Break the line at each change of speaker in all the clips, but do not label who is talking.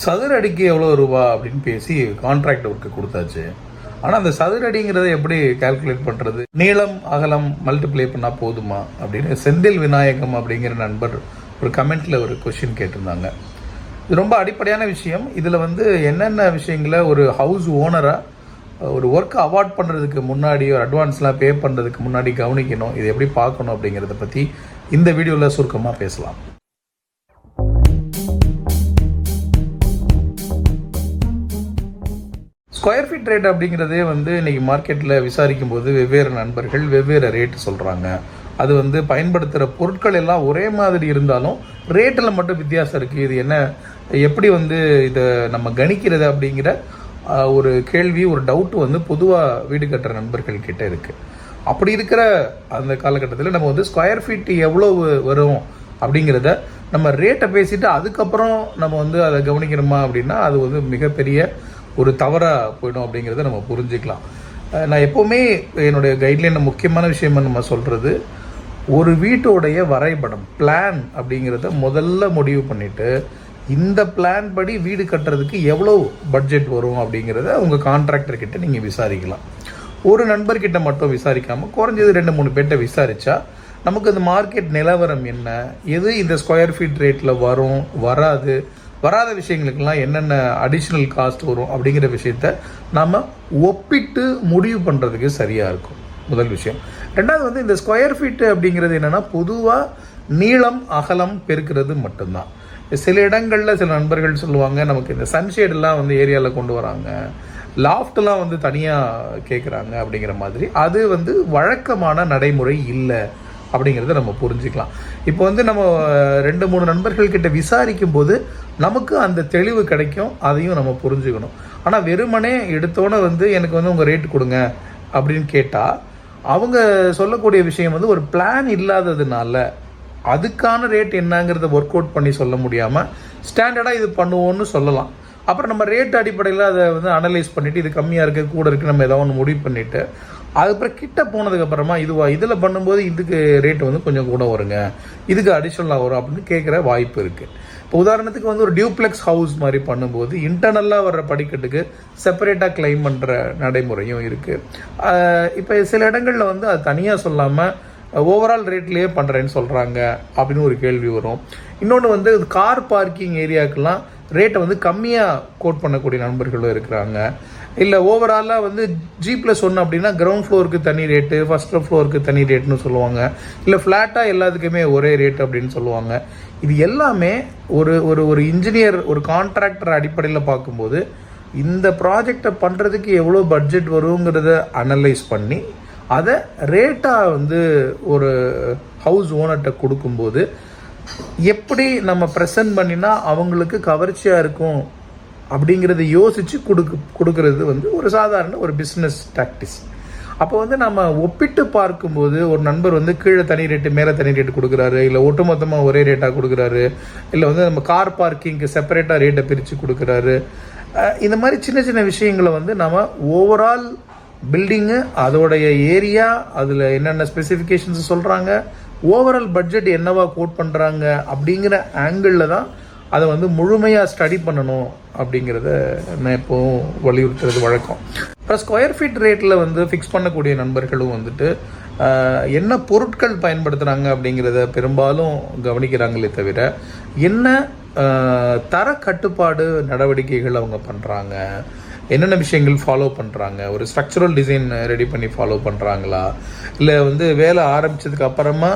சதுர அடிக்கு எவ்வளோ ரூபா அப்படின்னு பேசி கான்ட்ராக்ட் ஒர்க்கு கொடுத்தாச்சு. ஆனால் அந்த சதுர அடிங்கிறத எப்படி கால்குலேட் பண்ணுறது, நீளம் அகலம் மல்டிப்ளை பண்ணால் போதுமா அப்படின்னு செந்தில் விநாயகம் அப்படிங்கிற நண்பர் ஒரு கமெண்ட்டில் ஒரு கொஷின் கேட்டிருந்தாங்க. இது ரொம்ப அடிப்படையான விஷயம். இதில் என்னென்ன விஷயங்களை ஒரு ஹவுஸ் ஓனராக ஒரு ஒர்க் அவார்ட் பண்ணுறதுக்கு முன்னாடி, ஒரு அட்வான்ஸ்லாம் பே பண்ணுறதுக்கு முன்னாடி கவனிக்கணும், இதை எப்படி பார்க்கணும் அப்படிங்கிறத பற்றி இந்த வீடியோவில் சுருக்கமாக பேசலாம். ஸ்கொயர் ஃபீட் ரேட் அப்படிங்கிறதே இன்னைக்கு மார்க்கெட்டில் விசாரிக்கும் போது வெவ்வேறு நண்பர்கள் வெவ்வேறு ரேட்டு சொல்கிறாங்க. அது பயன்படுத்துகிற பொருட்கள் எல்லாம் ஒரே மாதிரி இருந்தாலும் ரேட்டில் மட்டும் வித்தியாசம் இருக்குது. இது என்ன, எப்படி இதை நம்ம கணிக்கிறது அப்படிங்கிற ஒரு கேள்வி, ஒரு டவுட்டு பொதுவாக வீடு கட்டுற நண்பர்கள் கிட்ட இருக்குது. அப்படி இருக்கிற அந்த காலகட்டத்தில் நம்ம ஸ்கொயர் ஃபீட் எவ்வளோ வரும் அப்படிங்கிறத நம்ம ரேட்டை பேசிட்டு அதுக்கப்புறம் நம்ம அதை கவனிக்கணுமா அப்படின்னா அது மிகப்பெரிய ஒரு தவறாக போயிடும் அப்படிங்கிறத நம்ம புரிஞ்சுக்கலாம். நான் எப்போவுமே என்னுடைய கைட்லைனில் முக்கியமான விஷயம் நம்ம சொல்கிறது, ஒரு வீட்டோடைய வரைபடம் பிளான் அப்படிங்கிறத முதல்ல முடிவு பண்ணிவிட்டு இந்த பிளான் படி வீடு கட்டுறதுக்கு எவ்வளோ பட்ஜெட் வரும் அப்படிங்கிறத உங்கள் கான்ட்ராக்டர்கிட்ட நீங்கள் விசாரிக்கலாம். ஒரு நண்பர்கிட்ட மட்டும் விசாரிக்காமல் குறைஞ்சது 2-3 பேர்கிட்ட விசாரித்தா நமக்கு அந்த மார்க்கெட் நிலவரம் என்ன, எது இந்த ஸ்கொயர் ஃபீட் ரேட்டில் வரும், வராத விஷயங்களுக்கெல்லாம் என்னென்ன அடிஷ்னல் காஸ்ட் வரும் அப்படிங்கிற விஷயத்த நாம் ஒப்பிட்டு முடிவு பண்ணுறதுக்கு சரியாக இருக்கும். முதல் விஷயம். ரெண்டாவது இந்த ஸ்கொயர் ஃபீட்டு அப்படிங்கிறது என்னென்னா பொதுவாக நீளம் அகலம் பெருக்கிறது மட்டும்தான். சில இடங்களில் சில நண்பர்கள் சொல்லுவாங்க, நமக்கு இந்த சன்ஷேடெல்லாம் ஏரியாவில் கொண்டு வராங்க, லாஃப்ட்லாம் தனியாக கேட்குறாங்க அப்படிங்கிற மாதிரி. அது வழக்கமான நடைமுறை இல்லை அப்படிங்கிறத நம்ம புரிஞ்சுக்கலாம். இப்போ நம்ம 2-3 நண்பர்கள்கிட்ட விசாரிக்கும் போது நமக்கு அந்த தெளிவு கிடைக்கும், அதையும் நம்ம புரிஞ்சுக்கணும். ஆனால் வெறுமனே எடுத்தோன்னே எனக்கு உங்கள் ரேட்டு கொடுங்க அப்படின்னு கேட்டால் அவங்க சொல்லக்கூடிய விஷயம் ஒரு பிளான் இல்லாததுனால அதுக்கான ரேட் என்னங்கிறத ஒர்க் அவுட் பண்ணி சொல்ல முடியாமல் ஸ்டாண்டர்டாக இது பண்ணுவோன்னு சொல்லலாம். அப்புறம் நம்ம ரேட் அடிப்படையில் அதை அனலைஸ் பண்ணிவிட்டு இது கம்மியாக இருக்குது கூட இருக்குது நம்ம ஏதாவது ஒன்று முடிவு பண்ணிவிட்டு அதுக்கப்புறம் கிட்ட போனதுக்கப்புறமா இதில் பண்ணும்போது இதுக்கு ரேட்டு கொஞ்சம் கூட வருங்க, இதுக்கு அடிஷ்னலாக வரும் அப்படின்னு கேட்குற வாய்ப்பு இருக்குது. இப்போ உதாரணத்துக்கு ஒரு டியூப்ளெக்ஸ் ஹவுஸ் மாதிரி பண்ணும்போது இன்டர்னலாக வர்ற படிக்கட்டுக்கு செப்பரேட்டாக கிளைம் பண்ணுற நடைமுறையும் இருக்குது. இப்போ சில இடங்களில் அது தனியாக சொல்லாமல் ஓவரால் ரேட்லேயே பண்ணுறேன்னு சொல்கிறாங்க அப்படின்னு ஒரு கேள்வி வரும். இன்னொன்று கார் பார்க்கிங் ஏரியாவுக்கெல்லாம் ரேட்டை கம்மியாக கோட் பண்ணக்கூடிய நண்பர்களும் இருக்கிறாங்க. இல்லை ஓவராலாக G+1 அப்படின்னா கிரவுண்ட் ஃப்ளோருக்கு தனி ரேட்டு, ஃபர்ஸ்ட் ஃப்ளோருக்கு தனி ரேட்டுன்னு சொல்லுவாங்க. இல்லை ஃப்ளாட்டாக எல்லாத்துக்குமே ஒரே ரேட் அப்படின்னு சொல்லுவாங்க. இது எல்லாமே ஒரு இன்ஜினியர், ஒரு கான்ட்ராக்டர் அடிப்படையில் பார்க்கும்போது இந்த ப்ராஜெக்டை பண்ணுறதுக்கு எவ்வளோ பட்ஜெட் வருங்கிறத அனலைஸ் பண்ணி அதை ரேட்டாக ஒரு ஹவுஸ் ஓனர்கிட்ட கொடுக்கும்போது எப்படி நம்ம ப்ரெசன்ட் பண்ணினா அவங்களுக்கு கவர்ச்சியாக இருக்கும் அப்படிங்கிறத யோசித்து கொடுக்கறது ஒரு சாதாரண ஒரு பிஸ்னஸ் டாக்டிஸ். அப்போ நம்ம ஒப்பிட்டு பார்க்கும்போது ஒரு நண்பர் கீழே தனி ரேட்டு மேலே தனி ரேட்டு கொடுக்குறாரு, இல்லை ஒட்டுமொத்தமாக ஒரே ரேட்டாக கொடுக்குறாரு, இல்லை நம்ம கார் பார்க்கிங்க்கு செப்பரேட்டாக ரேட்டை பிரித்து கொடுக்குறாரு. இந்த மாதிரி சின்ன சின்ன விஷயங்களை நம்ம ஓவரால் பில்டிங்கு, அதோடைய ஏரியா, அதில் என்னென்ன ஸ்பெசிஃபிகேஷன்ஸ் சொல்கிறாங்க, ஓவரால் பட்ஜெட் என்னவா கோட் பண்ணுறாங்க அப்படிங்கிற ஆங்கிளில் தான் அதை முழுமையாக ஸ்டடி பண்ணணும் அப்படிங்கிறத நான் எப்போவும் வலியுறுத்துறது வழக்கம். அப்புறம் ஸ்கொயர் ஃபீட் ரேட்டில் ஃபிக்ஸ் பண்ணக்கூடிய நண்பர்களும் என்ன பொருட்கள் பயன்படுத்துகிறாங்க அப்படிங்கிறத பெரும்பாலும் கவனிக்கிறாங்களே தவிர என்ன தர கட்டுப்பாடு நடவடிக்கைகள் அவங்க பண்ணுறாங்க, என்னென்ன விஷயங்கள் ஃபாலோ பண்ணுறாங்க, ஒரு ஸ்ட்ரக்சரல் டிசைன் ரெடி பண்ணி ஃபாலோ பண்ணுறாங்களா, இல்லை வேலை ஆரம்பித்ததுக்கு அப்புறமா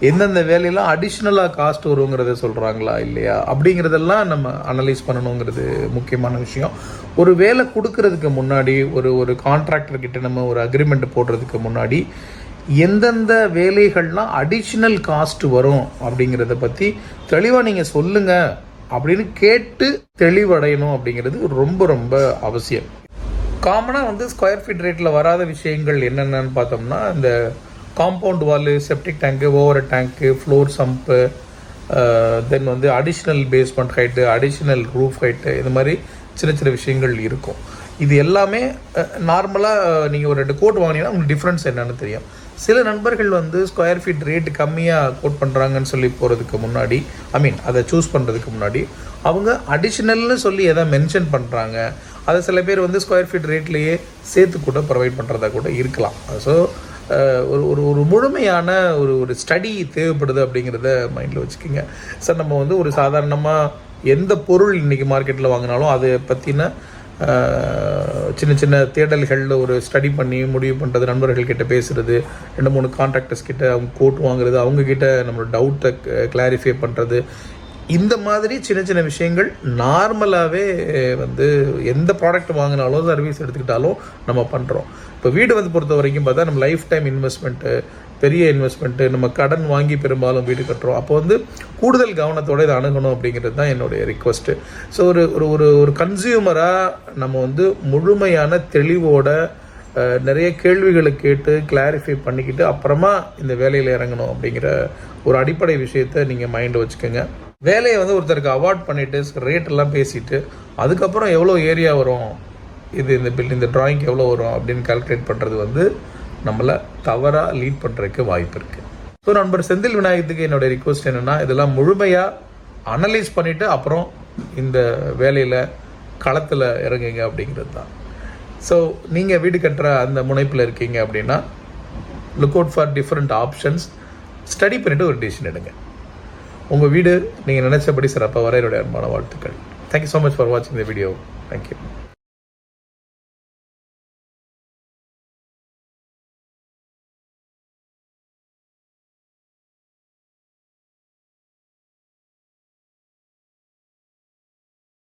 எந்தெந்த வேலையெல்லாம் அடிஷ்னலாக காஸ்ட் வருங்கிறத சொல்கிறாங்களா இல்லையா அப்படிங்கிறதெல்லாம் நம்ம அனலைஸ் பண்ணணுங்கிறது முக்கியமான விஷயம். ஒரு வேலை கொடுக்கறதுக்கு முன்னாடி, ஒரு கான்ட்ராக்டர்கிட்ட நம்ம ஒரு அக்ரிமெண்ட் போடுறதுக்கு முன்னாடி எந்தெந்த வேலைகள்லாம் அடிஷ்னல் காஸ்ட் வரும் அப்படிங்கிறத பற்றி தெளிவாக நீங்கள் சொல்லுங்கள் அப்படின்னு கேட்டு தெளிவடையணும் அப்படிங்கிறது ரொம்ப ரொம்ப அவசியம். காமனாக ஸ்கொயர் ஃபீட் ரேட்டில் வராத விஷயங்கள் என்னென்னு பார்த்தோம்னா, இந்த compound wall, septic tank, over tank, floor sump, then additional basement height, additional roof height, இது மாதிரி சின்ன சின்ன விஷயங்கள் இருக்கும். இது எல்லாமே நார்மலாக நீங்கள் ஒரு 2 கோட் வாங்கினீங்கன்னா உங்களுக்கு டிஃப்ரென்ஸ் என்னென்னு தெரியும். சில நண்பர்கள் வந்து ஸ்கொயர் ஃபீட் ரேட்டு கம்மியாக கோட் பண்ணுறாங்கன்னு சொல்லி போகிறதுக்கு முன்னாடி, அதை சூஸ் பண்ணுறதுக்கு முன்னாடி அவங்க அடிஷ்னல்னு சொல்லி எதை மென்ஷன் பண்ணுறாங்க, அதை சில பேர் வந்து ஸ்கொயர் ஃபீட் ரேட்லேயே சேர்த்து கூட ப்ரொவைட் பண்ணுறதா கூட இருக்கலாம். ஸோ ஒரு முழுமையான ஒரு ஸ்டடி தேவைப்படுது அப்படிங்கிறத மைண்டில் வச்சுக்கோங்க. சார் நம்ம வந்து ஒரு சாதாரணமாக எந்த பொருள் இன்றைக்கி மார்க்கெட்டில் வாங்கினாலும் அதை பற்றின சின்ன சின்ன தேடல்களில் ஒரு ஸ்டடி பண்ணி முடிவு பண்ணுறது, நண்பர்கள்கிட்ட பேசுகிறது, 2-3 கான்ட்ராக்டர்ஸ் கிட்ட அவங்க கோட் வாங்குறது, அவங்கக்கிட்ட நம்மளோட டவுட்டை கிளாரிஃபை பண்ணுறது, இந்த மாதிரி சின்ன சின்ன விஷயங்கள் நார்மலாகவே வந்து எந்த ப்ராடக்ட் வாங்கினாலும் சர்வீஸ் எடுத்துக்கிட்டாலும் நம்ம பண்ணுறோம். இப்போ வீடு வந்து பொறுத்த வரைக்கும் பார்த்தா நம்ம லைஃப் டைம் இன்வெஸ்ட்மெண்ட்டு, பெரிய இன்வெஸ்ட்மெண்ட்டு, நம்ம கடன் வாங்கி பெரும்பாலும் வீடு கட்டுறோம். அப்போ வந்து கூடுதல் கவனத்தோடு இதை அணுகணும் அப்படிங்கிறது தான் என்னுடைய ரிக்வஸ்ட்டு. ஸோ ஒரு கன்சியூமராக நம்ம வந்து முழுமையான தெளிவோட நிறைய கேள்விகளை கேட்டு கிளாரிஃபை பண்ணிக்கிட்டு அப்புறமா இந்த வேலையில் இறங்கணும் அப்படிங்கிற ஒரு அடிப்படை விஷயத்தை நீங்கள் மைண்டில் வச்சுக்கோங்க. வேலையை வந்து ஒருத்தருக்கு அவார்ட் பண்ணிவிட்டு ரேட்டெல்லாம் பேசிவிட்டு அதுக்கப்புறம் எவ்வளோ ஏரியா வரும், இந்த ட்ராயிங்க்கு எவ்வளோ வரும் அப்படின்னு கால்குலேட் பண்ணுறது வந்து நம்மளை தவறாக லீட் பண்ணுறதுக்கு வாய்ப்பு இருக்குது. ஸோ நண்பர் செந்தில் விநாயகத்துக்கு என்னோடய ரிக்வஸ்ட் என்னென்னா, இதெல்லாம் முழுமையாக அனலைஸ் பண்ணிவிட்டு அப்புறம் இந்த வேலையில் களத்தில் இறங்குங்க அப்படிங்கிறது தான். ஸோ நீங்கள் வீடு கட்டுற அந்த முனைப்பில் இருக்கீங்க அப்படின்னா look out for different options, study பண்ணிவிட்டு ஒரு டிசிஷன் எடுங்க. உங்கள் வீடு நீங்கள் நினச்சபடி சிறப்பாக வர என்னுடைய அன்பான வாழ்த்துக்கள். தேங்க்யூ ஸோ மச் ஃபார் வாட்சிங் த வீடியோ. தேங்க்யூ.